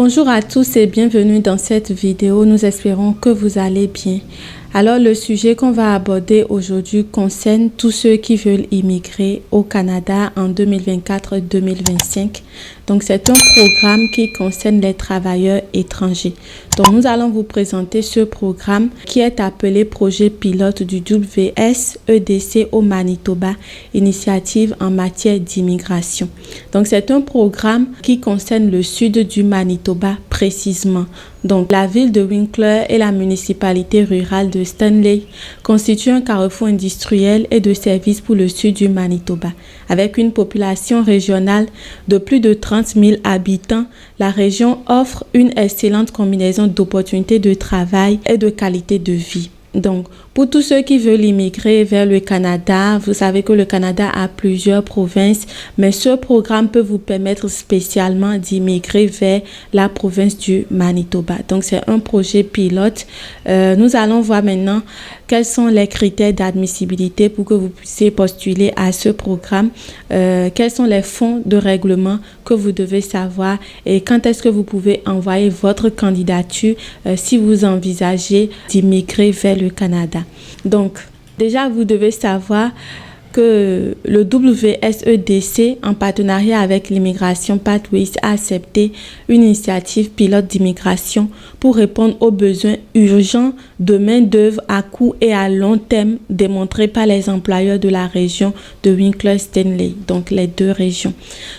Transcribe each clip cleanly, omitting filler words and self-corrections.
Bonjour à tous et bienvenue dans cette vidéo. Nous espérons que vous allez bien. Alors, le sujet qu'on va aborder aujourd'hui concerne tous ceux qui veulent immigrer au Canada en 2024-2025. Donc, c'est un programme qui concerne les travailleurs étrangers. Donc, nous allons vous présenter ce programme qui est appelé projet pilote du WSEDC au Manitoba, initiative en matière d'immigration. Donc, c'est un programme qui concerne le sud du Manitoba précisément. Donc, la ville de Winkler et la municipalité rurale de Stanley constituent un carrefour industriel et de services pour le sud du Manitoba. Avec une population régionale de plus de 30 000 habitants, la région offre une excellente combinaison d'opportunités de travail et de qualité de vie. Donc, pour tous ceux qui veulent immigrer vers le Canada, vous savez que le Canada a plusieurs provinces, mais ce programme peut vous permettre spécialement d'immigrer vers la province du Manitoba. Donc, c'est un projet pilote. Nous allons voir maintenant quels sont les critères d'admissibilité pour que vous puissiez postuler à ce programme, quels sont les fonds de règlement que vous devez savoir et quand est-ce que vous pouvez envoyer votre candidature si vous envisagez d'immigrer vers le Canada. Donc, déjà, vous devez savoir que le WSEDC, en partenariat avec l'Immigration Pathways, a accepté une initiative pilote d'immigration pour répondre aux besoins urgents de main-d'œuvre à court et à long terme démontrés par les employeurs de la région de Winkler-Stanley, donc les deux régions.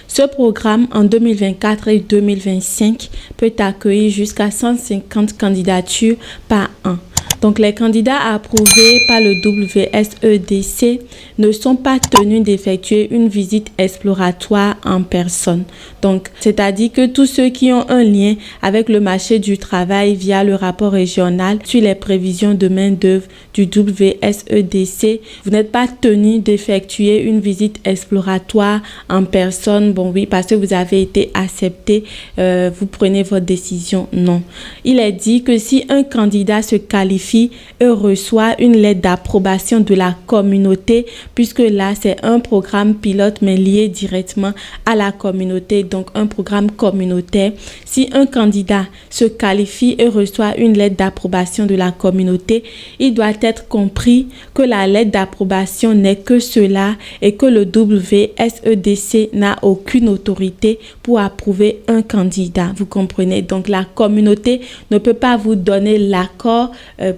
Ce programme, en 2024 et 2025, peut accueillir jusqu'à 150 candidatures par an. Donc, les candidats approuvés par le WSEDC ne sont pas tenus d'effectuer une visite exploratoire en personne. Donc, c'est-à-dire que tous ceux qui ont un lien avec le marché du travail via le rapport régional sur les prévisions de main-d'œuvre du WSEDC, vous n'êtes pas tenus d'effectuer une visite exploratoire en personne. Bon, oui, parce que vous avez été accepté, vous prenez votre décision. Non. Il est dit que si un candidat se qualifie et reçoit une lettre d'approbation de la communauté, puisque là c'est un programme pilote mais lié directement à la communauté, donc un programme communautaire. Si un candidat se qualifie et reçoit une lettre d'approbation de la communauté, il doit être compris que la lettre d'approbation n'est que cela et que le WSEDC n'a aucune autorité pour approuver un candidat. Vous comprenez? Donc la communauté ne peut pas vous donner l'accord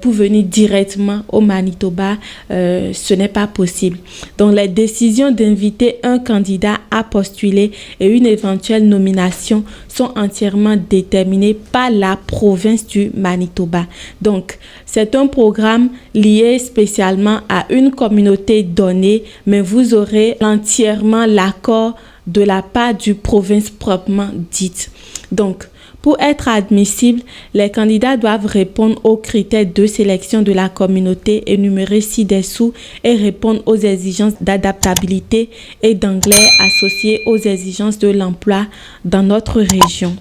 pour venir directement au Manitoba, ce n'est pas possible. Donc, les décisions d'inviter un candidat à postuler et une éventuelle nomination sont entièrement déterminées par la province du Manitoba. Donc, c'est un programme lié spécialement à une communauté donnée, mais vous aurez entièrement l'accord de la part du province proprement dite. Donc, pour être admissible, les candidats doivent répondre aux critères de sélection de la communauté énumérés ci-dessous et répondre aux exigences d'adaptabilité et d'anglais associées aux exigences de l'emploi dans notre région.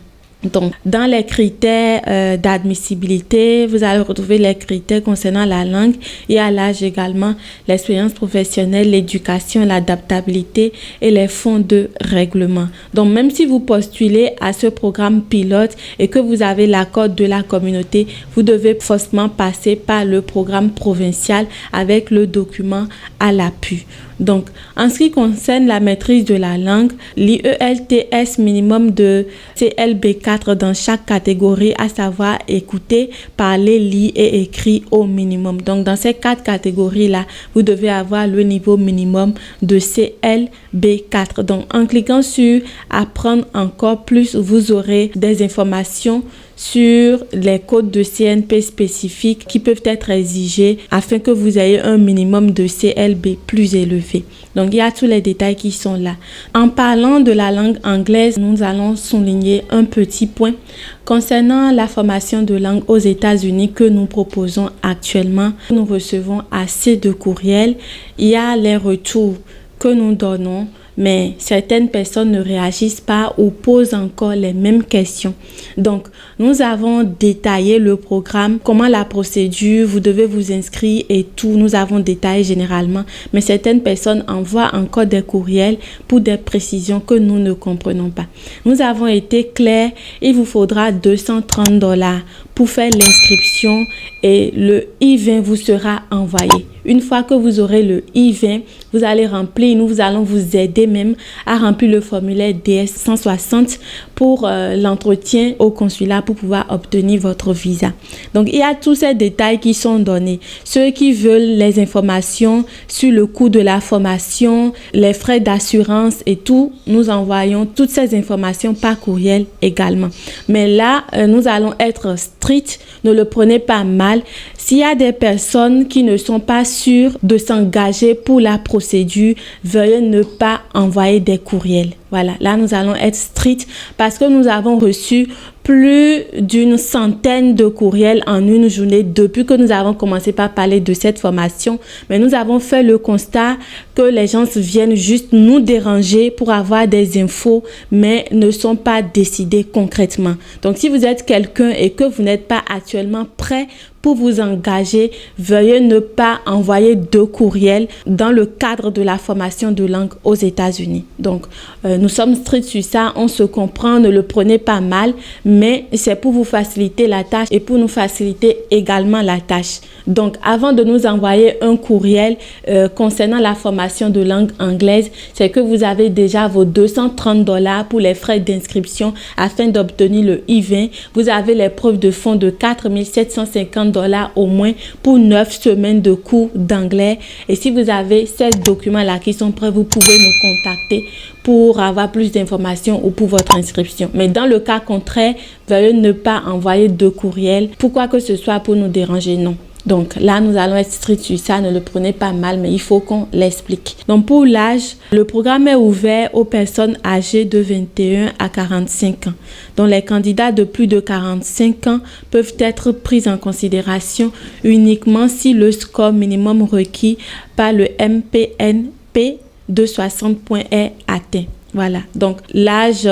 Donc, dans les critères d'admissibilité, vous allez retrouver les critères concernant la langue et à l'âge également, l'expérience professionnelle, l'éducation, l'adaptabilité et les fonds de règlement. Donc, même si vous postulez à ce programme pilote et que vous avez l'accord de la communauté, vous devez forcément passer par le programme provincial avec le document à l'appui. Donc, en ce qui concerne la maîtrise de la langue, l'IELTS minimum de CLB4 dans chaque catégorie, à savoir écouter, parler, lire et écrire au minimum. Donc, dans ces 4 catégories-là, vous devez avoir le niveau minimum de CLB4. Donc, en cliquant sur apprendre encore plus, vous aurez des informations sur les codes de CNP spécifiques qui peuvent être exigés afin que vous ayez un minimum de CLB plus élevé. Donc, il y a tous les détails qui sont là. En parlant de la langue anglaise, nous allons souligner un petit point concernant la formation de langue aux États-Unis que nous proposons actuellement. Nous recevons assez de courriels. Il y a les retours que nous donnons mais certaines personnes ne réagissent pas ou posent encore les mêmes questions. Donc, nous avons détaillé le programme, comment la procédure, vous devez vous inscrire et tout. Nous avons détaillé généralement, mais certaines personnes envoient encore des courriels pour des précisions que nous ne comprenons pas. Nous avons été clairs, il vous faudra $230 pour faire l'inscription et le I-20 vous sera envoyé. Une fois que vous aurez le I-20, vous allez remplir, nous allons vous aider même à remplir le formulaire DS-160 pour l'entretien au consulat pour pouvoir obtenir votre visa. Donc, il y a tous ces détails qui sont donnés. Ceux qui veulent les informations sur le coût de la formation, les frais d'assurance et tout, nous envoyons toutes ces informations par courriel également. Mais là, nous allons être stricts, ne le prenez pas mal. S'il y a des personnes qui ne sont pas sûres de s'engager pour la procédure, veuillez ne pas envoyer des courriels. Voilà, là nous allons être stricts parce que nous avons reçu plus d'une centaine de courriels en une journée depuis que nous avons commencé par parler de cette formation. Mais nous avons fait le constat que les gens viennent juste nous déranger pour avoir des infos, mais ne sont pas décidés concrètement. Donc, si vous êtes quelqu'un et que vous n'êtes pas actuellement prêt pour vous engager, veuillez ne pas envoyer de courriel dans le cadre de la formation de langue aux États-Unis. Donc, nous sommes stricts sur ça, on se comprend, ne le prenez pas mal, mais c'est pour vous faciliter la tâche et pour nous faciliter également la tâche. Donc, avant de nous envoyer un courriel concernant la formation de langue anglaise, c'est que vous avez déjà vos $230 pour les frais d'inscription afin d'obtenir le I-20. Vous avez les preuves de fonds de $4 750 au moins pour 9 semaines de cours d'anglais. Et si vous avez ces documents-là qui sont prêts, vous pouvez nous contacter pour avoir plus d'informations ou pour votre inscription. Mais dans le cas contraire, veuillez ne pas envoyer de courriel. Pourquoi que ce soit pour nous déranger? Non. Donc là, nous allons être stricts sur ça, ne le prenez pas mal, mais il faut qu'on l'explique. Donc pour l'âge, le programme est ouvert aux personnes âgées de 21 à 45 ans. Donc les candidats de plus de 45 ans peuvent être pris en considération uniquement si le score minimum requis par le MPNP de 60 points est atteint. Voilà, donc l'âge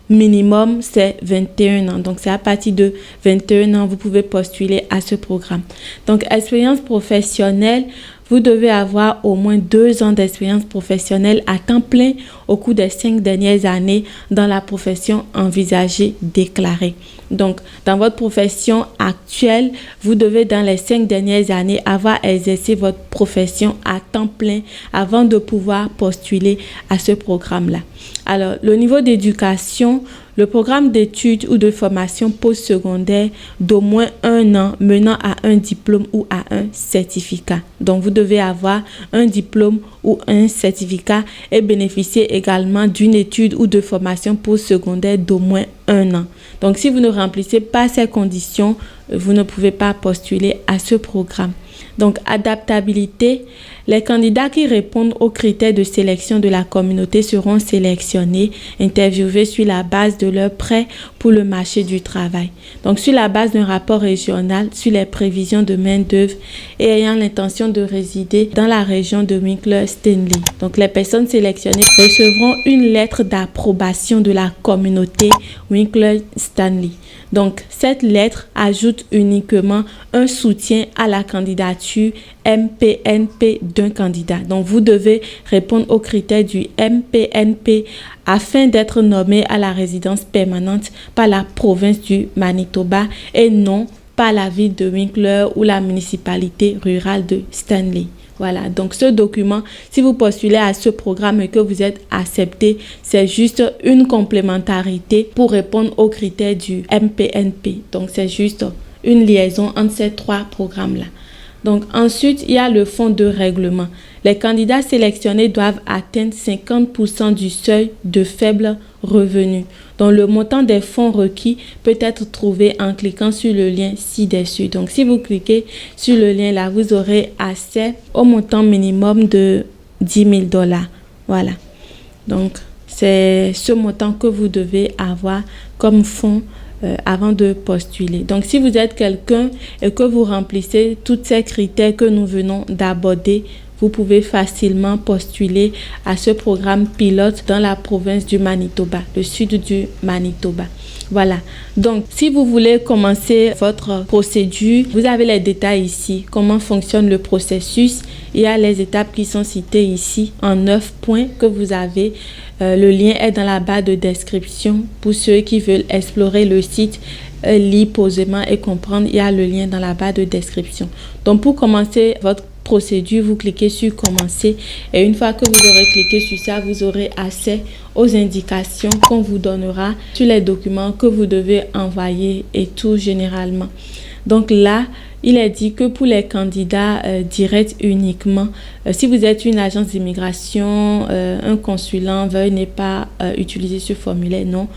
minimum, c'est 21 ans. Donc, c'est à partir de 21 ans, vous pouvez postuler à ce programme. Donc, expérience professionnelle, vous devez avoir au moins 2 ans d'expérience professionnelle à temps plein au cours des 5 dernières années dans la profession envisagée déclarée. Donc, dans votre profession actuelle, vous devez dans les 5 dernières années avoir exercé votre profession à temps plein avant de pouvoir postuler à ce programme-là. Alors, le niveau d'éducation, le programme d'études ou de formation postsecondaire d'au moins 1 an menant à un diplôme ou à un certificat. Donc, vous devez avoir un diplôme ou un certificat et bénéficier également d'une étude ou de formation postsecondaire d'au moins 1 an. Donc, si vous ne remplissez pas ces conditions, vous ne pouvez pas postuler à ce programme. Donc, adaptabilité, les candidats qui répondent aux critères de sélection de la communauté seront sélectionnés, interviewés sur la base de leurs prêts pour le marché du travail. Donc, sur la base d'un rapport régional sur les prévisions de main-d'œuvre et ayant l'intention de résider dans la région de Winkler-Stanley. Donc, les personnes sélectionnées recevront une lettre d'approbation de la communauté Winkler-Stanley. Donc, cette lettre ajoute uniquement un soutien à la candidature MPNP d'un candidat. Donc, vous devez répondre aux critères du MPNP afin d'être nommé à la résidence permanente par la province du Manitoba et non par la ville de Winkler ou la municipalité rurale de Stanley. Voilà, donc ce document, si vous postulez à ce programme et que vous êtes accepté, c'est juste une complémentarité pour répondre aux critères du MPNP. Donc, c'est juste une liaison entre ces 3 programmes-là. Donc, ensuite, il y a le fonds de règlement. Les candidats sélectionnés doivent atteindre 50% du seuil de faible revenu. Donc, le montant des fonds requis peut être trouvé en cliquant sur le lien ci-dessus. Donc, si vous cliquez sur le lien là, vous aurez accès au montant minimum de $10,000. Voilà. Donc, c'est ce montant que vous devez avoir comme fonds avant de postuler. Donc, si vous êtes quelqu'un et que vous remplissez tous ces critères que nous venons d'aborder, vous pouvez facilement postuler à ce programme pilote dans la province du Manitoba, le sud du Manitoba. Voilà, donc si vous voulez commencer votre procédure, vous avez les détails ici, comment fonctionne le processus. Il y a les étapes qui sont citées ici en 9 points que vous avez. Le lien est dans la barre de description pour ceux qui veulent explorer le site, lire posément et comprendre. Il y a le lien dans la barre de description. Donc pour commencer votre procédure, vous cliquez sur commencer et une fois que vous aurez cliqué sur ça, vous aurez accès aux indications qu'on vous donnera sur les documents que vous devez envoyer et tout généralement. Donc là, il est dit que pour les candidats directs uniquement, si vous êtes une agence d'immigration, un consulat, veuillez ne pas utiliser ce formulaire, non.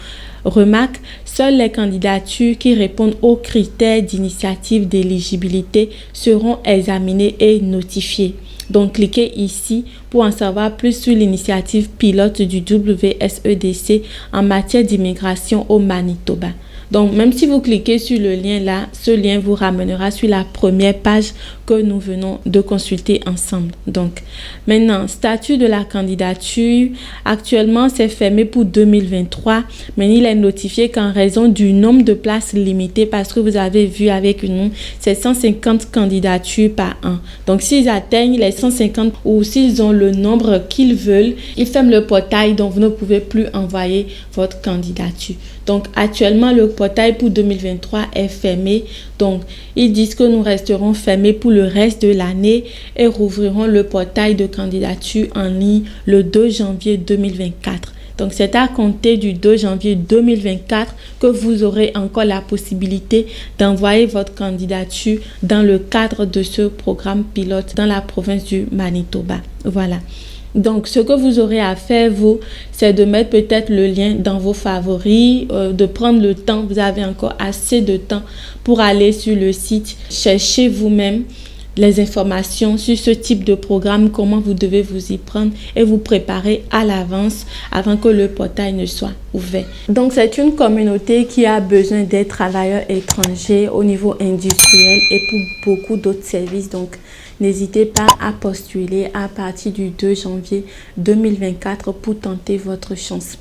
Remarque, seules les candidatures qui répondent aux critères d'initiative d'éligibilité seront examinées et notifiées. Donc, cliquez ici pour en savoir plus sur l'initiative pilote du WSEDC en matière d'immigration au Manitoba. Donc, même si vous cliquez sur le lien là, ce lien vous ramènera sur la première page que nous venons de consulter ensemble. Donc, maintenant, statut de la candidature. Actuellement, c'est fermé pour 2023, mais il est notifié qu'en raison du nombre de places limitées, parce que vous avez vu avec nous, c'est 150 candidatures par an. Donc, s'ils atteignent les 150 ou s'ils ont le nombre qu'ils veulent, ils ferment le portail, donc vous ne pouvez plus envoyer votre candidature. Donc, actuellement, le portail pour 2023 est fermé. Donc, ils disent que nous resterons fermés pour le reste de l'année et rouvrirons le portail de candidature en ligne le 2 janvier 2024. Donc, c'est à compter du 2 janvier 2024 que vous aurez encore la possibilité d'envoyer votre candidature dans le cadre de ce programme pilote dans la province du Manitoba. Voilà. Donc, ce que vous aurez à faire, vous, c'est de mettre peut-être le lien dans vos favoris, de prendre le temps. Vous avez encore assez de temps pour aller sur le site, chercher vous-même les informations sur ce type de programme, comment vous devez vous y prendre et vous préparer à l'avance avant que le portail ne soit ouvert. Donc, c'est une communauté qui a besoin des travailleurs étrangers au niveau industriel et pour beaucoup d'autres services. Donc, n'hésitez pas à postuler à partir du 2 janvier 2024 pour tenter votre chance.